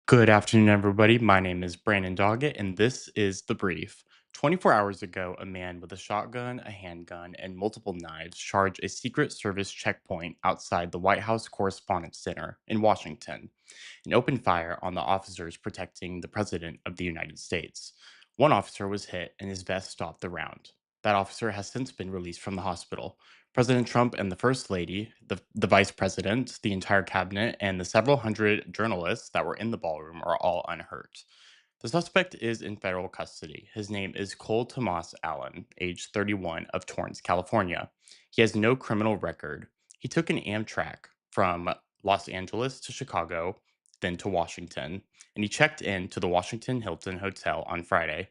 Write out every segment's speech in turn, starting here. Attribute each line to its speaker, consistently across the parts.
Speaker 1: Good afternoon, everybody. My name is Brandon Doggett, and this is The Brief. 24 hours ago, a man with a shotgun, a handgun, and multiple knives charged a Secret Service checkpoint outside the White House Correspondents Dinner in Washington and opened fire on the officers protecting the President of the United States. One officer was hit, and his vest stopped the round. That officer has since been released from the hospital. President Trump and the First Lady, the Vice President, the entire cabinet, and the several hundred journalists that were in the ballroom are all unhurt. The suspect is in federal custody. His name is Cole Tomas Allen, age 31, of Torrance, California. He has no criminal record. He took an Amtrak from Los Angeles to Chicago, then to Washington, and he checked in to the Washington Hilton Hotel on Friday.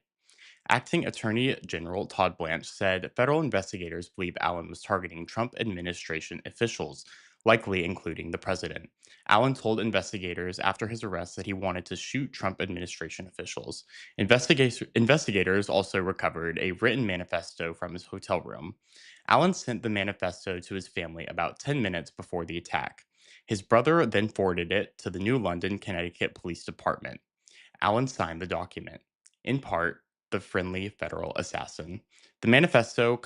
Speaker 1: Acting Attorney General Todd Blanche said federal investigators believe Allen was targeting Trump administration officials, likely including the president. Allen told investigators after his arrest that he wanted to shoot Trump administration officials. Investigators also recovered a written manifesto from his hotel room. Allen sent the manifesto to his family about 10 minutes before the attack. His brother then forwarded it to the New London, Connecticut Police Department. Allen signed the document. In part, the friendly federal assassin. The manifesto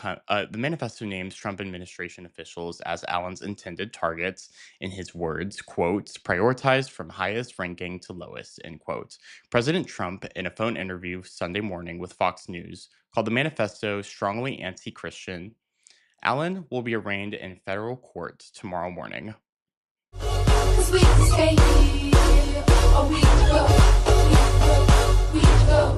Speaker 1: names Trump administration officials as Allen's intended targets. In his words, quote, prioritized from highest ranking to lowest, end quote. President Trump, in a phone interview Sunday morning with Fox News, called the manifesto strongly anti-Christian. Allen will be arraigned in federal court tomorrow morning. 'Cause we stay here a week ago, week ago.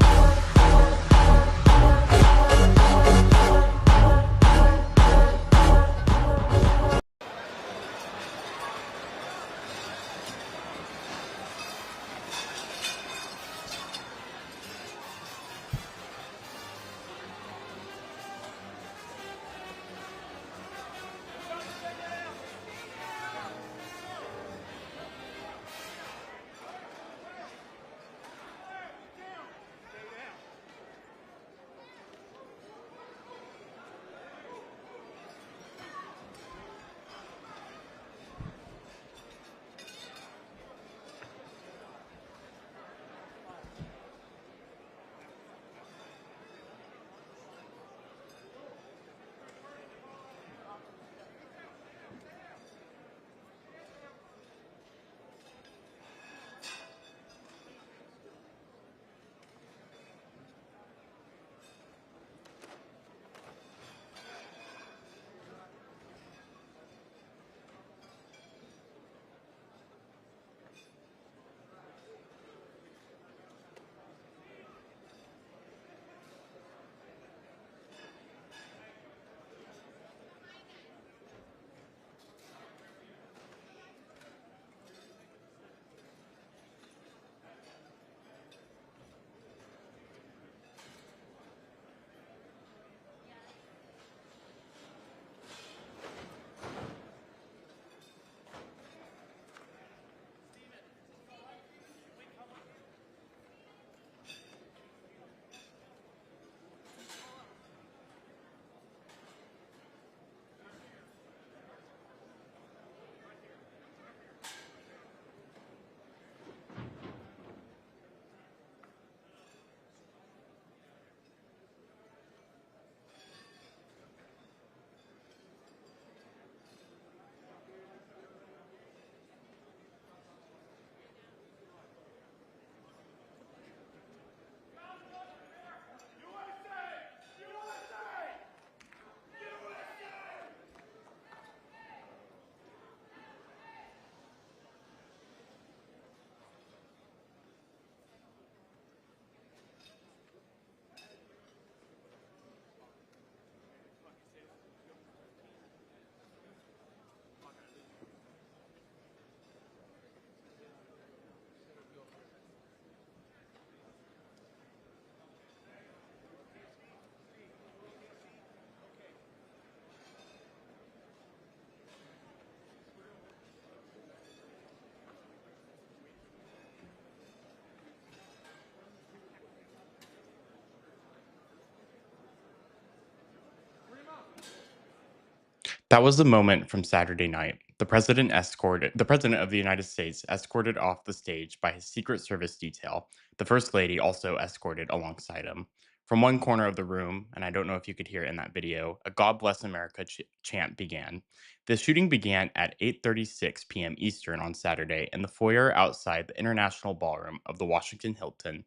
Speaker 1: That was the moment from Saturday night. The president of the United States escorted off the stage by his Secret Service detail. The First Lady also escorted alongside him. From one corner of the room, and I don't know if you could hear it in that video, a God Bless America chant began. The shooting began at 8:36 p.m. Eastern on Saturday in the foyer outside the International Ballroom of the Washington Hilton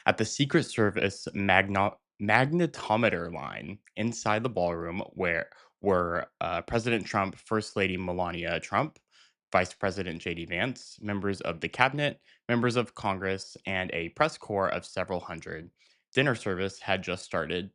Speaker 1: at the Secret Service magnetometer line inside the ballroom where were President Trump, First Lady Melania Trump, Vice President J.D. Vance, members of the cabinet, members of Congress, and a press corps of several hundred. Dinner service had just started.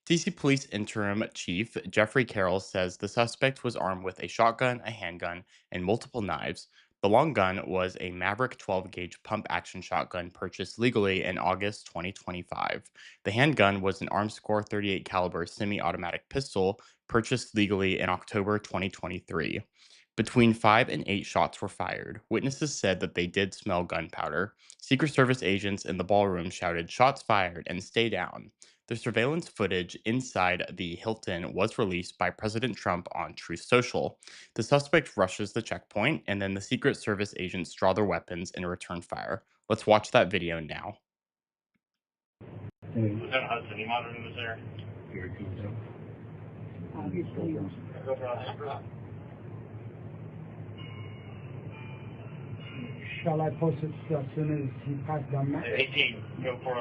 Speaker 1: DC Police Interim Chief Jeffrey Carroll says the suspect was armed with a shotgun, a handgun, and multiple knives. The long gun was a Maverick 12 gauge pump action shotgun purchased legally in August 2025. The handgun was an Armscore 38 caliber semi-automatic pistol purchased legally in October 2023. Between 5 and 8 shots were fired. Witnesses said that they did smell gunpowder. Secret Service agents in the ballroom shouted, "Shots fired," and "Stay down." The surveillance footage inside the Hilton was released by President Trump on Truth Social. The suspect rushes the checkpoint, and then the Secret Service agents draw their weapons and return fire. Let's watch that video now.
Speaker 2: Lieutenant Hudson, you monitoring this area? Very good.
Speaker 3: Obviously, shall I post it as soon as he passed down that?
Speaker 2: 18, go for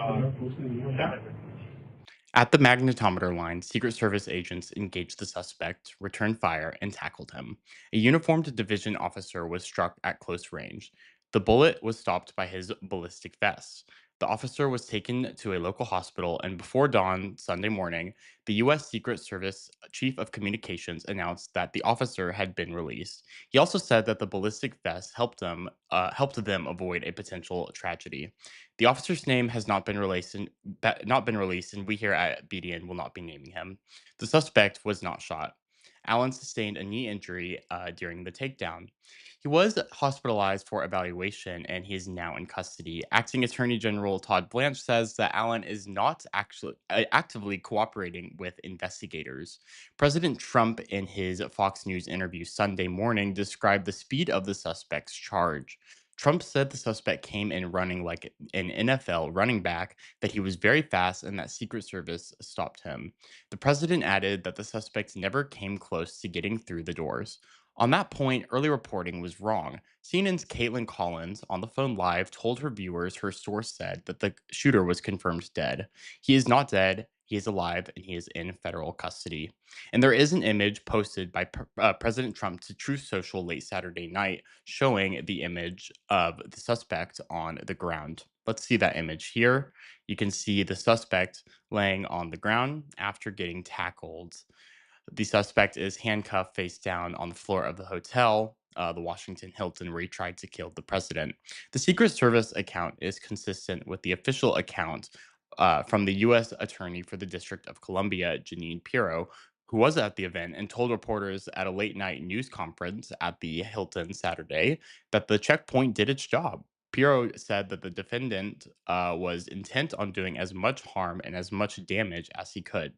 Speaker 1: At the magnetometer line, Secret Service agents engaged the suspect, returned fire, and tackled him. A uniformed division officer was struck at close range. The bullet was stopped by his ballistic vest. The officer was taken to a local hospital, and before dawn Sunday morning, the U.S. Secret Service Chief of Communications announced that the officer had been released. He also said that the ballistic vest helped them avoid a potential tragedy. The officer's name has not been released, and we here at BDN will not be naming him. The suspect was not shot. Allen sustained a knee injury during the takedown. He was hospitalized for evaluation and he is now in custody. Acting Attorney General Todd Blanche says that Allen is not actually actively cooperating with investigators. President Trump, in his Fox News interview Sunday morning, described the speed of the suspect's charge. Trump said the suspect came in running like an NFL running back, that he was very fast, and that Secret Service stopped him. The president added that the suspect never came close to getting through the doors. On that point, early reporting was wrong. CNN's Caitlin Collins, on the phone live, told her viewers her source said that the shooter was confirmed dead. He is not dead, he is alive, and he is in federal custody. And there is an image posted by President Trump to Truth Social late Saturday night showing the image of the suspect on the ground. Let's see that image here. You can see the suspect laying on the ground after getting tackled. The suspect is handcuffed face down on the floor of the hotel, the Washington Hilton, where he tried to kill the president. The Secret Service account is consistent with the official account from the U.S. Attorney for the District of Columbia, Janine Pirro, who was at the event and told reporters at a late night news conference at the Hilton Saturday that the checkpoint did its job. Pirro said that the defendant was intent on doing as much harm and as much damage as he could.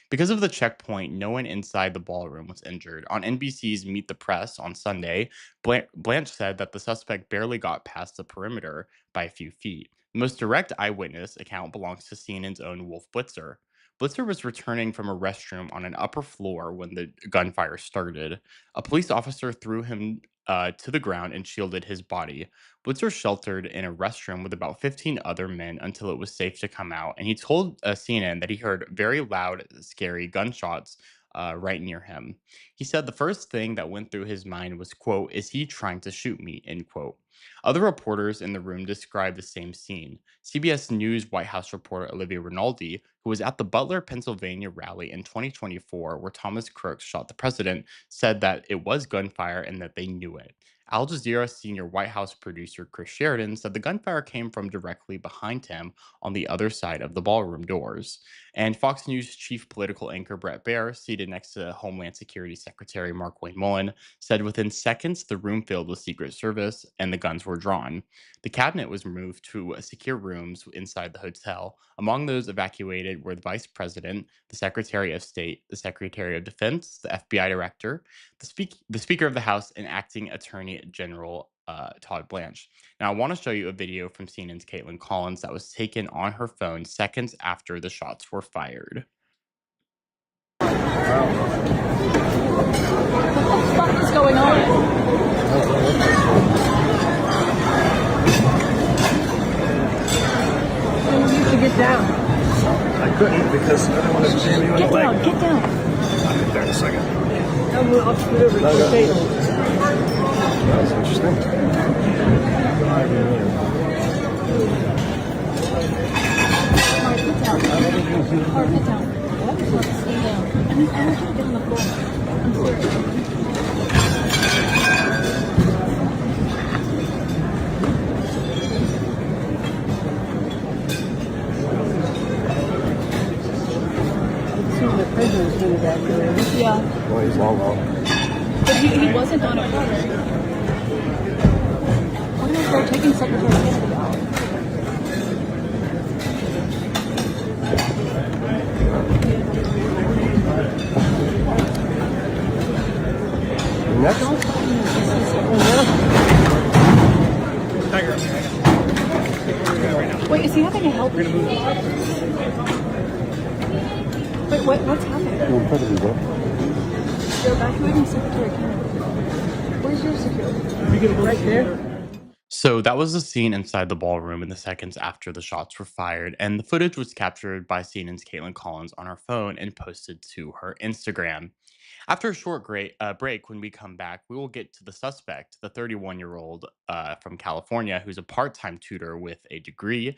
Speaker 1: Because of the checkpoint, no one inside the ballroom was injured. On NBC's Meet the Press on Sunday, Blanche said that the suspect barely got past the perimeter by a few feet. The most direct eyewitness account belongs to CNN's own Wolf Blitzer. Blitzer was returning from a restroom on an upper floor when the gunfire started. A police officer threw him to the ground and shielded his body. Blitzer sheltered in a restroom with about 15 other men until it was safe to come out, and he told CNN that he heard very loud, scary gunshots right near him. He said the first thing that went through his mind was, quote, "Is he trying to shoot me?" End quote. Other reporters in the room described the same scene. CBS News White House reporter Olivia Rinaldi, who was at the Butler, Pennsylvania rally in 2024 where Thomas Crooks shot the president, said that it was gunfire and that they knew it. Al Jazeera senior White House producer Chris Sheridan said the gunfire came from directly behind him on the other side of the ballroom doors. And Fox News chief political anchor Brett Baer, seated next to Homeland Security Secretary Mark Wayne Mullen, said within seconds the room filled with Secret Service and the guns were drawn. The cabinet was moved to secure rooms inside the hotel. Among those evacuated were the vice president, the secretary of state, the secretary of defense, the FBI director, the Speaker of the House, and acting Attorney General Todd Blanche. Now, I want to show you a video from CNN's Caitlin Collins that was taken on her phone seconds after the shots were fired.
Speaker 4: What the fuck is going on? You need to get down.
Speaker 2: I couldn't because I didn't want to jam you in the
Speaker 4: Get
Speaker 2: leg.
Speaker 4: down, get down.
Speaker 2: I'll get there in a second.
Speaker 4: I'll scoot over.
Speaker 2: No,
Speaker 4: Okay.
Speaker 2: That was interesting.
Speaker 4: Alright, get down. Alright, get down. What? Stay down. I want you to get on the floor. I'm serious.
Speaker 3: The president's doing that.
Speaker 4: Yeah.
Speaker 2: Well, he's long gone.
Speaker 4: But he wasn't on a cover. Why don't I start taking Secretary Kennedy out?
Speaker 2: Next.
Speaker 4: Don't fucking Wait, is he having a health issue? Wait, what's happening?
Speaker 2: You're incredibly well.
Speaker 4: They're evacuating Secretary Kennedy. Where's your security?
Speaker 3: You get it right there.
Speaker 1: So that was the scene inside the ballroom in the seconds after the shots were fired, and the footage was captured by CNN's Caitlin Collins on her phone and posted to her Instagram. After a short break, when we come back, we will get to the suspect, the 31-year-old from California, who's a part-time tutor with a degree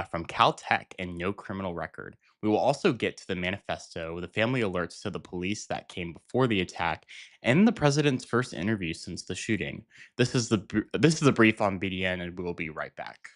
Speaker 1: from Caltech and no criminal record. We will also get to the manifesto, the family alerts to the police that came before the attack, and the president's first interview since the shooting. This is a brief on BDN, and we will be right back.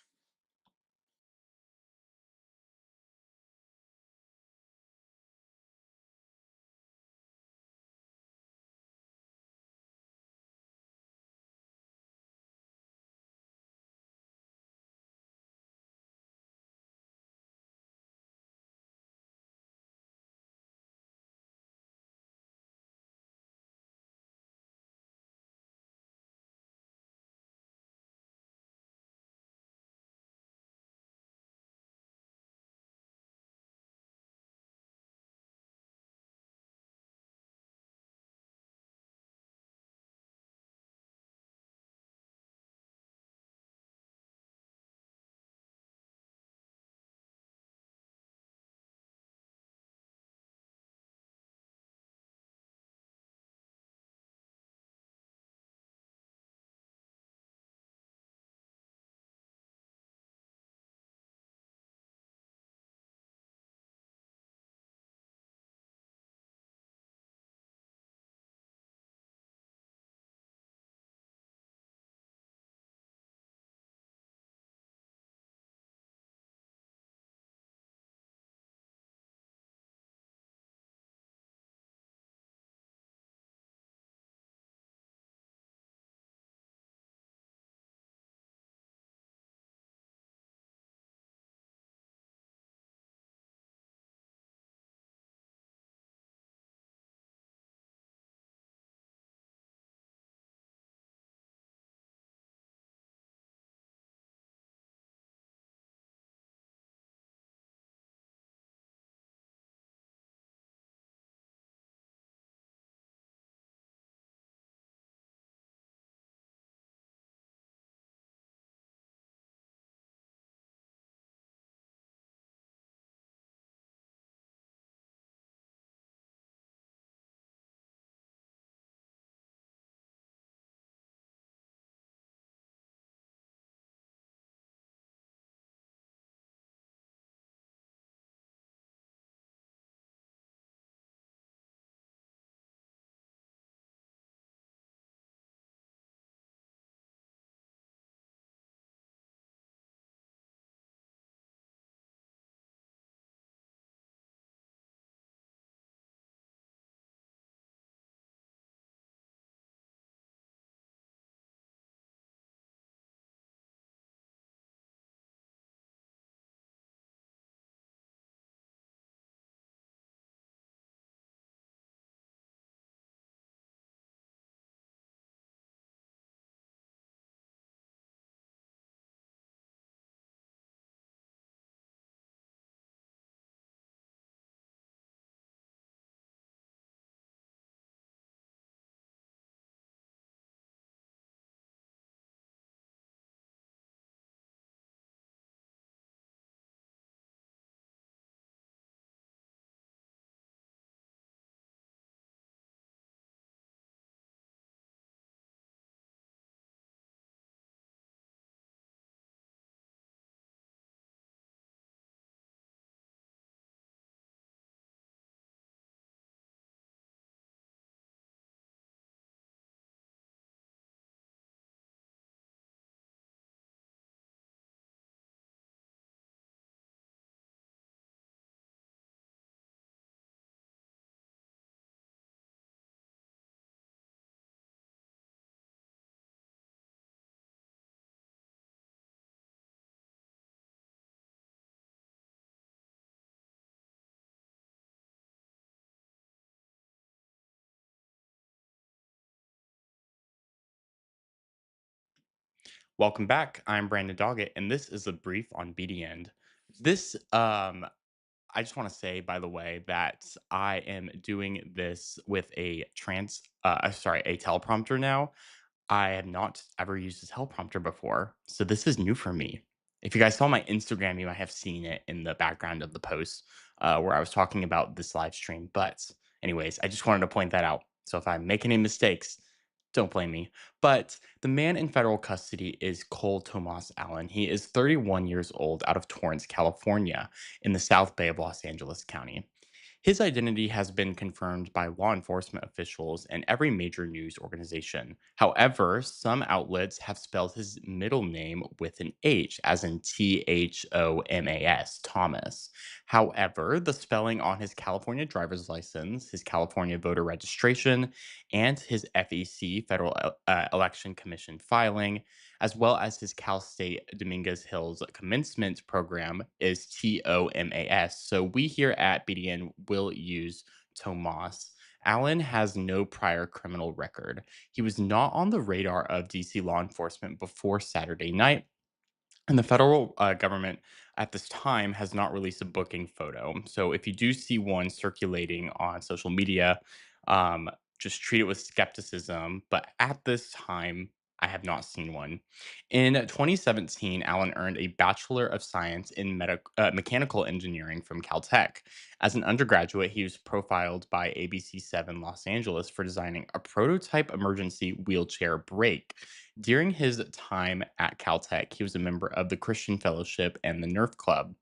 Speaker 1: Welcome back. I'm Brandon Doggett, and this is a brief on BD This, I just want to say, by the way, that I am doing this with a teleprompter now. I have not ever used a teleprompter before, so this is new for me. If you guys saw my Instagram, you might have seen it in the background of the post where I was talking about this live stream. But, anyways, I just wanted to point that out. So if I make any mistakes, don't blame me. But the man in federal custody is Cole Tomas Allen. He is 31 years old out of Torrance, California, in the South Bay of Los Angeles County. His identity has been confirmed by law enforcement officials and every major news organization. However, some outlets have spelled his middle name with an H, as in Thomas, Thomas. However, the spelling on his California driver's license, his California voter registration, and his FEC, Federal Election Commission filing, as well as his Cal State Dominguez Hills commencement program is TOMAS. So we here at BDN will use Tomas. Allen has no prior criminal record. He was not on the radar of DC law enforcement before Saturday night, and the federal government at this time has not released a booking photo. So if you do see one circulating on social media, um, just treat it with skepticism. But at this time, I have not seen one. In 2017, Allen earned a Bachelor of Science in Mechanical Engineering from Caltech. As an undergraduate, he was profiled by ABC7 Los Angeles for designing a prototype emergency wheelchair brake. During his time at Caltech, he was a member of the Christian Fellowship and the Nerf Club.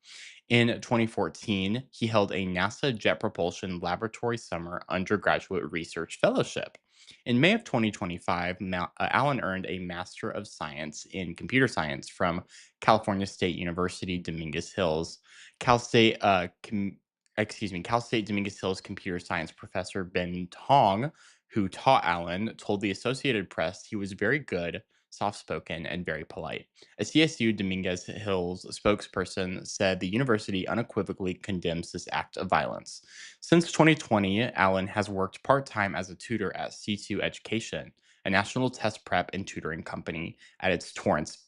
Speaker 1: In 2014, he held a NASA Jet Propulsion Laboratory Summer Undergraduate Research Fellowship. In May of 2025, Allen earned a Master of Science in Computer Science from California State University, Dominguez Hills. Cal State, Cal State Dominguez Hills computer science professor Ben Tong, who taught Allen, told the Associated Press he was very good, soft spoken, and very polite. A CSU Dominguez Hills spokesperson said the university unequivocally condemns this act of violence. Since 2020, Allen has worked part time as a tutor at C2 Education, a national test prep and tutoring company at its Torrance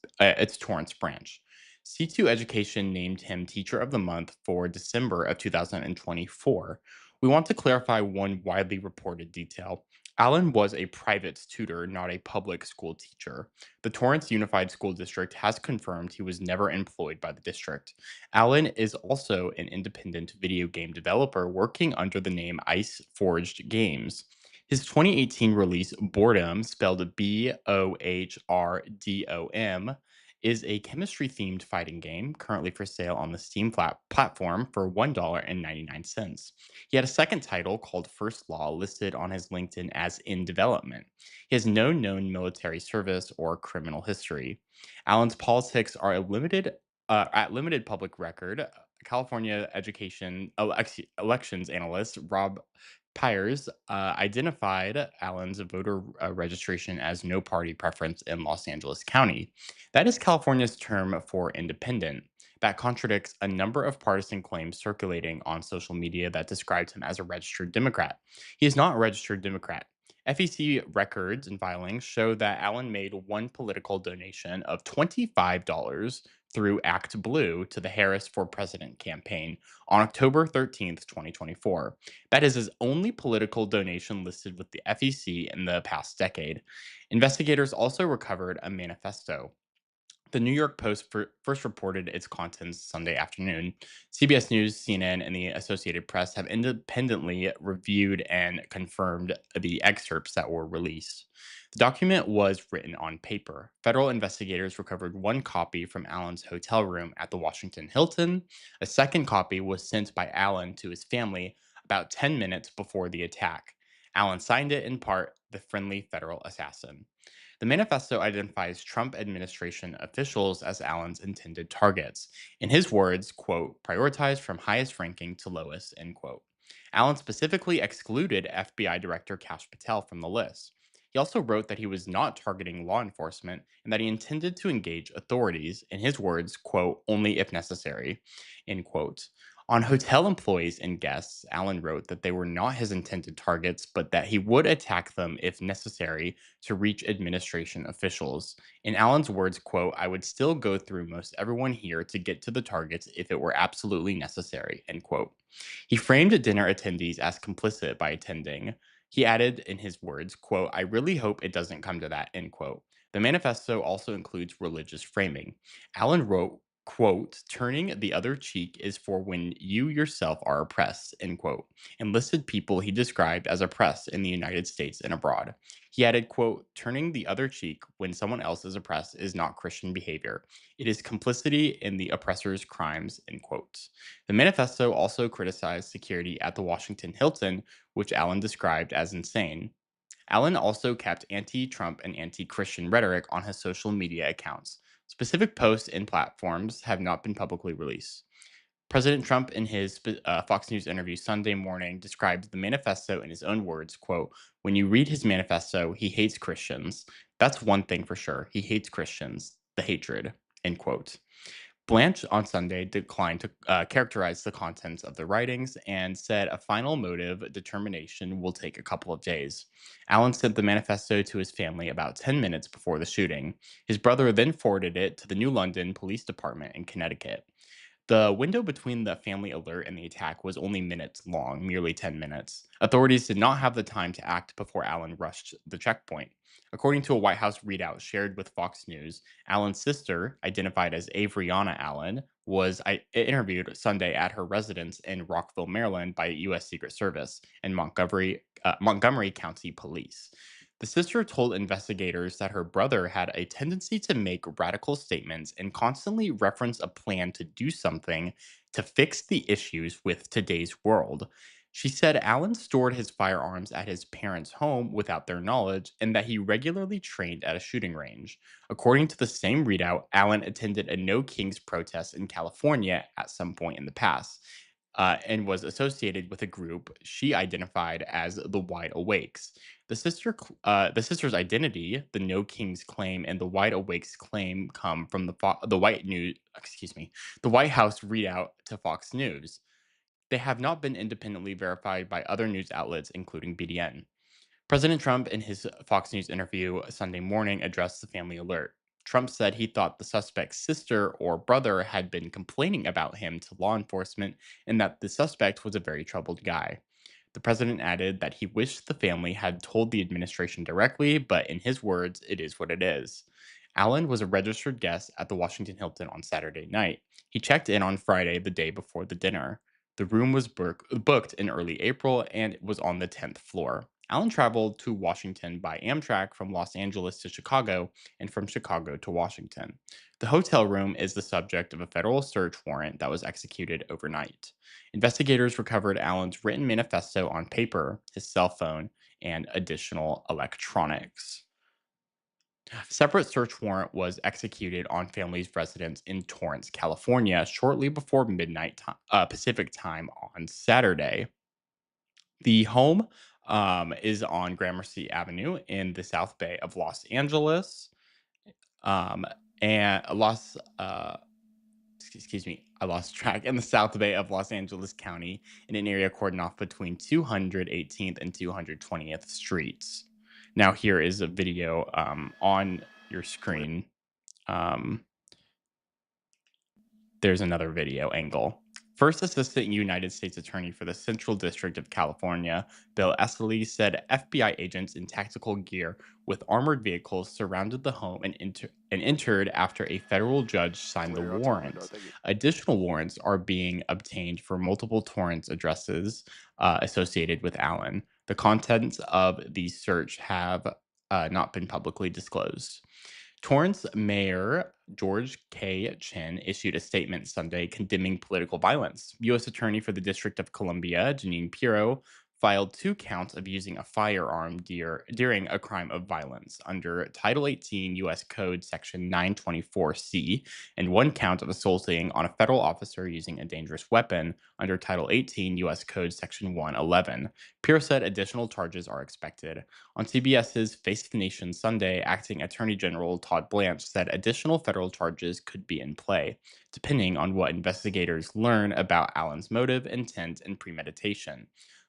Speaker 1: branch. C2 Education named him Teacher of the Month for December of 2024. We want to clarify one widely reported detail. Allen was a private tutor, not a public school teacher. The Torrance Unified School District has confirmed he was never employed by the district. Allen is also an independent video game developer working under the name Ice Forged Games. His 2018 release, Boredom, spelled Bohrdom, is a chemistry themed fighting game currently for sale on the Steam platform for $1.99. He had a second title called First Law listed on his LinkedIn as in development. He has no known military service or criminal history. Allen's politics are at limited public record. California elections analyst Rob Pyers identified Allen's voter registration as no party preference in Los Angeles County. That is California's term for independent. That contradicts a number of partisan claims circulating on social media that described him as a registered Democrat. He is not a registered Democrat. FEC records and filings show that Allen made one political donation of $25 through Act Blue to the Harris for President campaign on October 13th, 2024. That is his only political donation listed with the FEC in the past decade. Investigators also recovered a manifesto. The New York Post first reported its contents Sunday afternoon. CBS News, CNN, and the Associated Press have independently reviewed and confirmed the excerpts that were released. The document was written on paper. Federal investigators recovered one copy from Allen's hotel room at the Washington Hilton. A second copy was sent by Allen to his family about 10 minutes before the attack. Allen signed it in part, the friendly federal assassin. The manifesto identifies Trump administration officials as Allen's intended targets. In his words, quote, prioritize from highest ranking to lowest, end quote. Allen specifically excluded FBI Director Kash Patel from the list. He also wrote that he was not targeting law enforcement and that he intended to engage authorities, in his words, quote, only if necessary, end quote. On hotel employees and guests, Allen wrote that they were not his intended targets, but that he would attack them if necessary to reach administration officials. In Allen's words, quote, I would still go through most everyone here to get to the targets if it were absolutely necessary, end quote. He framed dinner attendees as complicit by attending. He added in his words, quote, I really hope it doesn't come to that, end quote. The manifesto also includes religious framing. Allen wrote, quote, turning the other cheek is for when you yourself are oppressed, end quote, and listed people he described as oppressed in the United States and abroad. He added, quote, turning the other cheek when someone else is oppressed is not Christian behavior. It is complicity in the oppressor's crimes, end quote. The manifesto also criticized security at the Washington Hilton, which Allen described as insane. Allen also kept anti Trump and anti Christian rhetoric on his social media accounts. Specific posts and platforms have not been publicly released. President Trump, in his Fox News interview Sunday morning, described the manifesto in his own words, quote, when you read his manifesto, he hates Christians. That's one thing for sure. He hates Christians. The hatred, end quote. Blanche on Sunday declined to characterize the contents of the writings and said a final motive determination will take a couple of days. Allen sent the manifesto to his family about 10 minutes before the shooting. His brother then forwarded it to the New London Police Department in Connecticut. The window between the family alert and the attack was only minutes long, merely 10 minutes. Authorities did not have the time to act before Allen rushed the checkpoint. According to a White House readout shared with Fox News, Allen's sister, identified as Avriana Allen, was interviewed Sunday at her residence in Rockville, Maryland, by U.S. Secret Service and Montgomery County Police. The sister told investigators that her brother had a tendency to make radical statements and constantly reference a plan to do something to fix the issues with today's world. She said Allen stored his firearms at his parents' home without their knowledge and that he regularly trained at a shooting range. According to the same readout, Allen attended a No Kings protest in California at some point in the past. And was associated with a group she identified as the Wide Awakes. The sister's identity, the No Kings claim, and the Wide Awakes claim come from the White House readout to Fox News. They have not been independently verified by other news outlets, including BDN. President Trump, in his Fox News interview Sunday morning, addressed the family alert. Trump said he thought the suspect's sister or brother had been complaining about him to law enforcement and that the suspect was a very troubled guy. The president added that he wished the family had told the administration directly, but in his words, it is what it is. Allen was a registered guest at the Washington Hilton on Saturday night. He checked in on Friday, the day before the dinner. The room was booked in early April and it was on the 10th floor. Allen traveled to Washington by Amtrak from Los Angeles to Chicago and from Chicago to Washington. The hotel room is the subject of a federal search warrant that was executed overnight. Investigators recovered Allen's written manifesto on paper, his cell phone, and additional electronics. A separate search warrant was executed on family's residence in Torrance, California, shortly before midnight Pacific time on Saturday. The home is on Gramercy Avenue in the South Bay of Los Angeles, um, and excuse me, I lost track, in the South Bay of Los Angeles County, in an area cordoned off between 218th and 220th Streets. Now, here is a video on your screen. Um, there's another video angle. First Assistant United States Attorney for the Central District of California, Bill Esseley, said FBI agents in tactical gear with armored vehicles surrounded the home and entered after a federal judge signed the warrant. Additional warrants are being obtained for multiple Torrance addresses associated with Allen. The contents of the search have not been publicly disclosed. Torrance Mayor George K. Chin issued a statement Sunday condemning political violence. U.S. Attorney for the District of Columbia, Janine Pirro, filed 2 counts of using a firearm during a crime of violence under Title 18 U.S. Code Section 924C, and 1 count of assaulting on a federal officer using a dangerous weapon under Title 18 U.S. Code Section 111. Pierce said additional charges are expected. On CBS's Face the Nation Sunday, Acting Attorney General Todd Blanche said additional federal charges could be in play, depending on what investigators learn about Allen's motive, intent, and premeditation.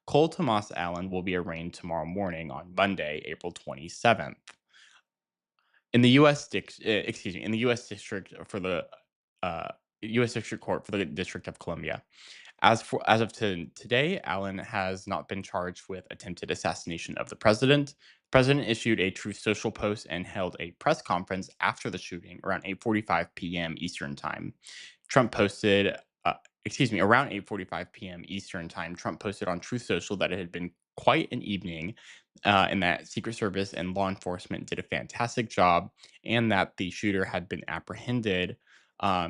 Speaker 1: Cole Tomas Allen will be arraigned tomorrow morning on Monday, April 27th. In the U.S. District for the uh, U.S. District Court for the District of Columbia. As of today, Allen has not been charged with attempted assassination of the president. The president issued a Truth Social post and held a press conference after the shooting around 8:45 p.m. Eastern Time. Trump posted, uh, around 8:45 p.m. Eastern Time. Trump posted on Truth Social that it had been quite an evening, and that Secret Service and law enforcement did a fantastic job, and that the shooter had been apprehended.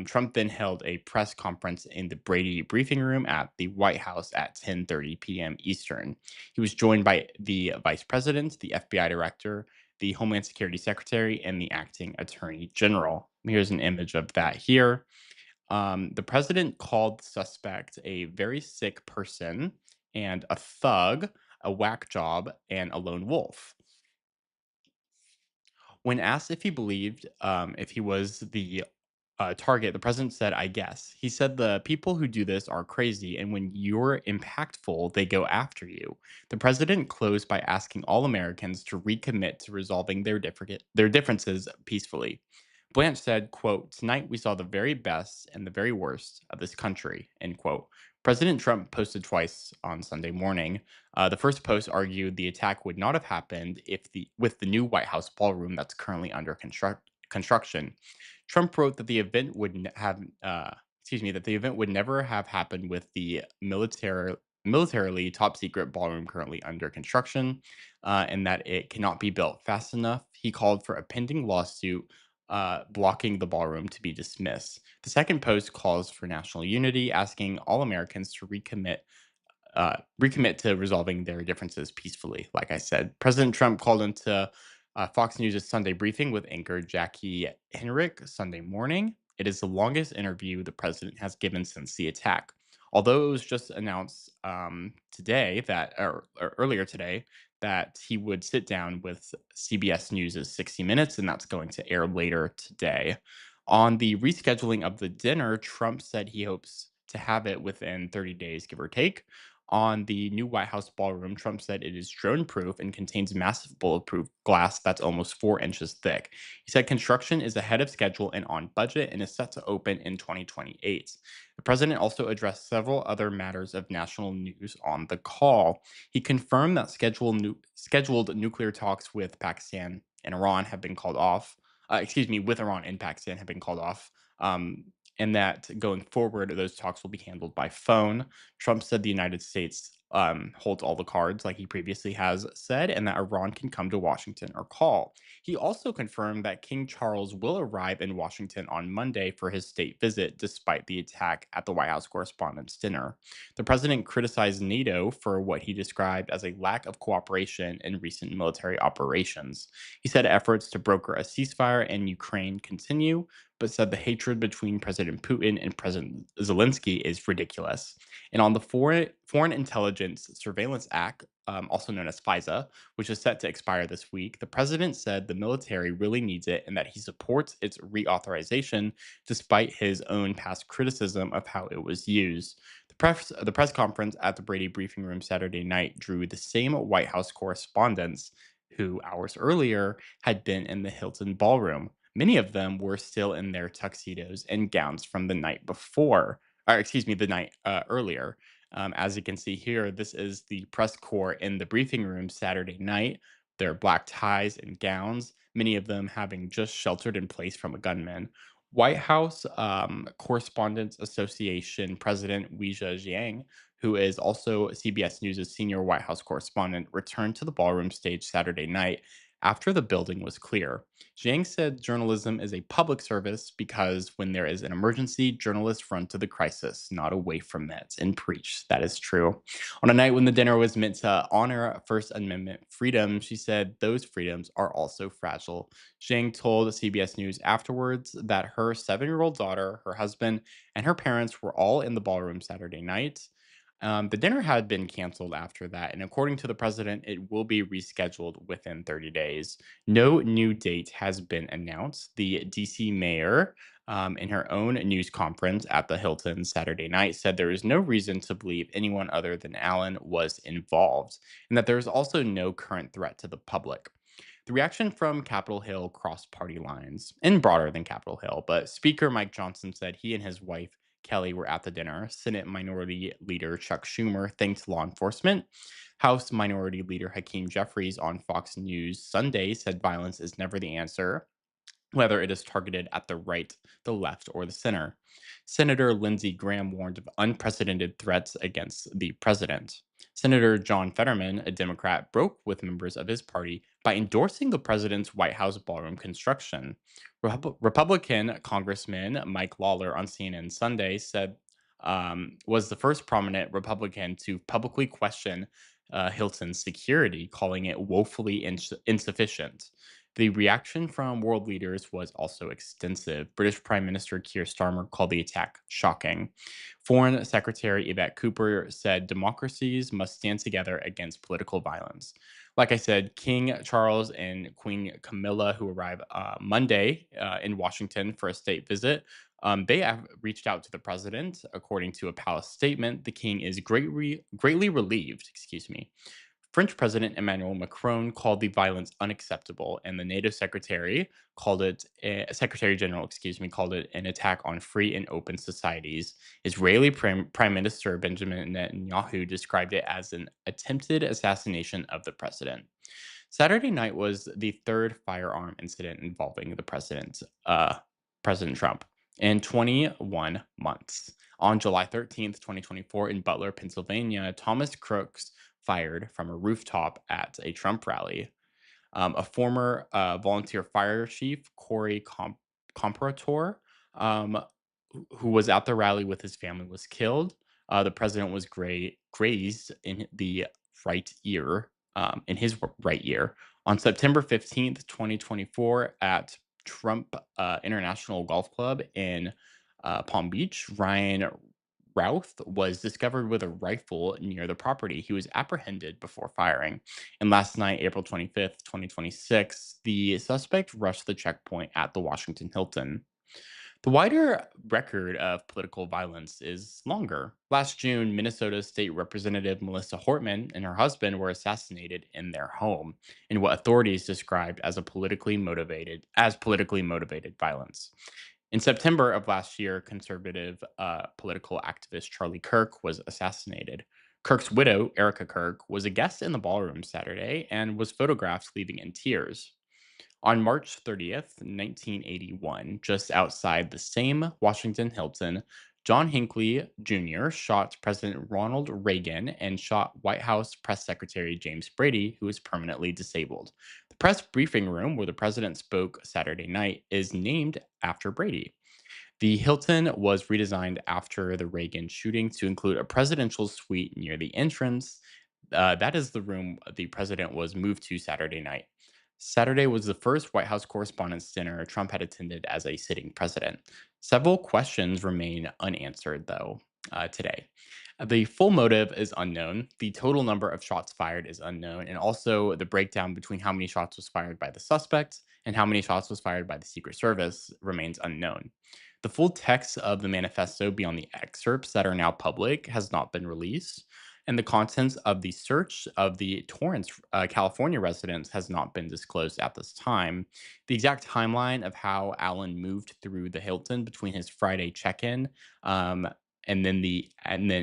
Speaker 1: Trump then held a press conference in the Brady briefing room at the White House at 10:30 p.m. Eastern. He was joined by the vice president, the FBI director, the Homeland Security secretary, and the acting attorney general. Here's an image of that here. The president called the suspect a very sick person and a thug, a whack job, and a lone wolf. When asked if he believed if he was the target, the president said, I guess. He said the people who do this are crazy, and when you're impactful, they go after you. The president closed by asking all Americans to recommit to resolving their differences peacefully. Blanche said, quote, tonight we saw the very best and the very worst of this country, end quote. President Trump posted twice on Sunday morning. The first post argued the attack would not have happened if with the new White House ballroom that's currently under construction. Trump wrote that the event would that the event would never have happened with the militarily top secret ballroom currently under construction, and that it cannot be built fast enough. He called for a pending lawsuit blocking the ballroom to be dismissed. The second post calls for national unity, asking all Americans to recommit to resolving their differences peacefully. Like I said, President Trump called into Fox News' Sunday briefing with anchor Jackie Henrich Sunday morning. It is the longest interview the president has given since the attack. Although it was just announced earlier today, that he would sit down with CBS News' 60 Minutes, and that's going to air later today. On the rescheduling of the dinner, Trump said he hopes to have it within 30 days, give or take. On the new White House ballroom, Trump said it is drone proof and contains massive bulletproof glass that's almost 4 inches thick. He said construction is ahead of schedule and on budget and is set to open in 2028. The president also addressed several other matters of national news on the call. He confirmed that scheduled nuclear talks with Pakistan and Iran have been called off. With Iran and Pakistan have been called off. And that going forward, those talks will be handled by phone. Trump said the United States holds all the cards, like he previously has said, and that Iran can come to Washington or call. He also confirmed that King Charles will arrive in Washington on Monday for his state visit, despite the attack at the White House Correspondents' Dinner. The president criticized NATO for what he described as a lack of cooperation in recent military operations. He said efforts to broker a ceasefire in Ukraine continue, but said the hatred between President Putin and President Zelensky is ridiculous. And on the Foreign Intelligence Surveillance Act, also known as FISA, which is set to expire this week, the president said the military really needs it and that he supports its reauthorization despite his own past criticism of how it was used. The press conference at the Brady briefing room Saturday night drew the same White House correspondents who hours earlier had been in the Hilton ballroom. Many of them were still in their tuxedos and gowns from the night before, the night earlier. As you can see here, this is the press corps in the briefing room Saturday night. Their black ties and gowns, many of them having just sheltered in place from a gunman. White House Correspondents Association President Weijia Jiang, who is also CBS News' senior White House correspondent, returned to the ballroom stage Saturday night after the building was clear. Zhang said journalism is a public service because when there is an emergency, journalists run to the crisis, not away from it, and preach. That is true. On a night when the dinner was meant to honor First Amendment freedom, she said those freedoms are also fragile. Zhang told CBS News afterwards that her 7-year-old daughter, her husband, and her parents were all in the ballroom Saturday night. The dinner had been canceled after that, and according to the president, it will be rescheduled within 30 days. No new date has been announced. The DC mayor, in her own news conference at the Hilton Saturday night, said there is no reason to believe anyone other than Allen was involved, and that there is also no current threat to the public. The reaction from Capitol Hill crossed party lines and broader than Capitol Hill, but Speaker Mike Johnson said he and his wife Kelly were at the dinner. Senate Minority Leader Chuck Schumer thanked law enforcement. House Minority Leader Hakeem Jeffries on Fox News Sunday said violence is never the answer, whether it is targeted at the right, the left, or the center. Senator Lindsey Graham warned of unprecedented threats against the president. Senator John Fetterman, a Democrat, broke with members of his party by endorsing the president's White House ballroom construction. Republican Congressman Mike Lawler on CNN Sunday said was the first prominent Republican to publicly question Hilton's security, calling it woefully insufficient. The reaction from world leaders was also extensive. British Prime Minister Keir Starmer called the attack shocking. Foreign Secretary Yvette Cooper said democracies must stand together against political violence. Like I said, King Charles and Queen Camilla, who arrive Monday in Washington for a state visit, they have reached out to the president. According to a palace statement, the king is greatly relieved, excuse me. French President Emmanuel Macron called the violence unacceptable, and the NATO Secretary General, excuse me, called it an attack on free and open societies. Israeli Prime Minister Benjamin Netanyahu described it as an attempted assassination of the president. Saturday night was the third firearm incident involving the President Trump, in 21 months. On July 13th, 2024, in Butler, Pennsylvania, Thomas Crooks fired from a rooftop at a Trump rally. A former volunteer fire chief, Corey Comparator, um, who was at the rally with his family, was killed. The president was grazed in the right ear, in his right ear. On September 15th, 2024, at Trump International Golf Club in Palm Beach, Ryan Routh was discovered with a rifle near the property. He was apprehended before firing. And last night, April 25th, 2026, the suspect rushed the checkpoint at the Washington Hilton. The wider record of political violence is longer. Last June, Minnesota State Representative Melissa Hortman and her husband were assassinated in their home in what authorities described as politically motivated violence. In September of last year, conservative political activist Charlie Kirk was assassinated. Kirk's widow, Erica Kirk, was a guest in the ballroom Saturday and was photographed leaving in tears. On March 30th, 1981, just outside the same Washington Hilton, John Hinckley Jr. shot President Ronald Reagan and shot White House Press Secretary James Brady, who is permanently disabled. The press briefing room where the president spoke Saturday night is named after Brady. The Hilton was redesigned after the Reagan shooting to include a presidential suite near the entrance. That is the room the president was moved to Saturday night. Saturday was the first White House Correspondents' Dinner Trump had attended as a sitting president. Several questions remain unanswered, though, today. The full motive is unknown. The total number of shots fired is unknown, and also the breakdown between how many shots was fired by the suspect and how many shots was fired by the Secret Service remains unknown. The full text of the manifesto beyond the excerpts that are now public has not been released, and the contents of the search of the Torrance, California residence has not been disclosed at this time. The exact timeline of how Allen moved through the Hilton between his Friday check-in and then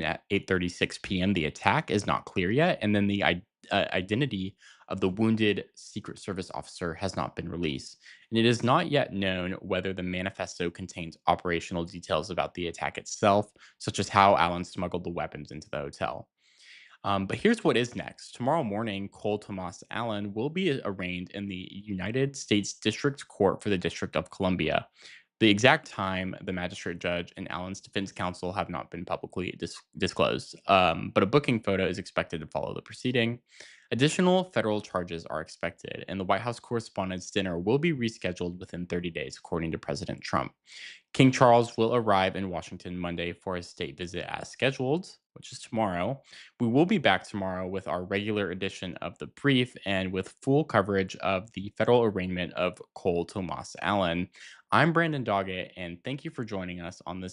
Speaker 1: at 8:36 p.m. the attack is not clear yet, and then the identity of the wounded Secret Service officer has not been released. And it is not yet known whether the manifesto contains operational details about the attack itself, such as how Allen smuggled the weapons into the hotel. But here's what is next. Tomorrow morning, Cole Tomas Allen will be arraigned in the United States District Court for the District of Columbia. The exact time, the magistrate judge and Allen's defense counsel have not been publicly disclosed, but a booking photo is expected to follow the proceeding. Additional federal charges are expected, and the White House Correspondents' Dinner will be rescheduled within 30 days, according to President Trump. King Charles will arrive in Washington Monday for his state visit as scheduled, which is tomorrow. We will be back tomorrow with our regular edition of The Brief and with full coverage of the federal arraignment of Cole Tomas Allen. I'm Brandon Doggett, and thank you for joining us on this